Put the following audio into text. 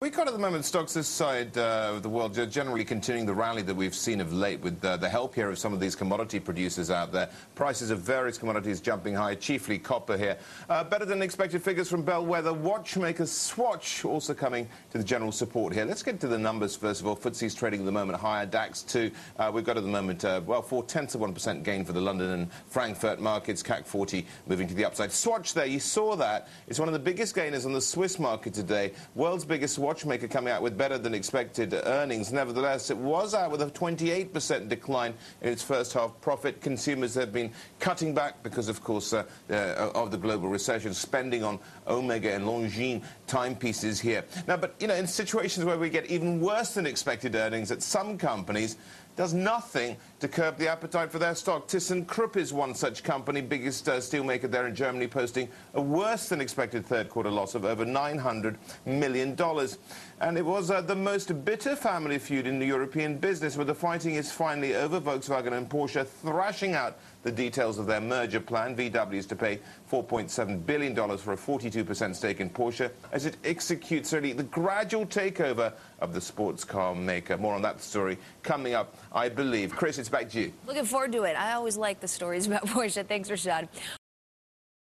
We've got at the moment stocks this side of the world generally continuing the rally that we've seen of late with the help here of some of these commodity producers out there. Prices of various commodities jumping high, chiefly copper here. Better than expected figures from bellwether watchmaker Swatch also coming to the general support here. Let's get to the numbers first of all. FTSE's trading at the moment higher, DAX 2. We've got at the moment, 0.4% gain for the London and Frankfurt markets, CAC 40 moving to the upside. Swatch there, you saw that. It's one of the biggest gainers on the Swiss market today. World's biggest watchmaker coming out with better than expected earnings. Nevertheless, it was out with a 28% decline in its first half profit. Consumers have been cutting back because, of course, of the global recession, spending on Omega and Longines timepieces here. Now, but, you know, in situations where we get even worse than expected earnings at some companies, does nothing to curb the appetite for their stock. ThyssenKrupp is one such company, biggest steelmaker there in Germany, posting a worse-than-expected third-quarter loss of over $900 million. And it was the most bitter family feud in the European business, where the fighting is finally over. Volkswagen and Porsche thrashing out the details of their merger plan. VW is to pay $4.7 billion for a 42% stake in Porsche as it executes really the gradual takeover of the sports car maker. More on that story coming up, I believe. Chris, it's back to you. Looking forward to it. I always like the stories about Porsche. Thanks, Rashad.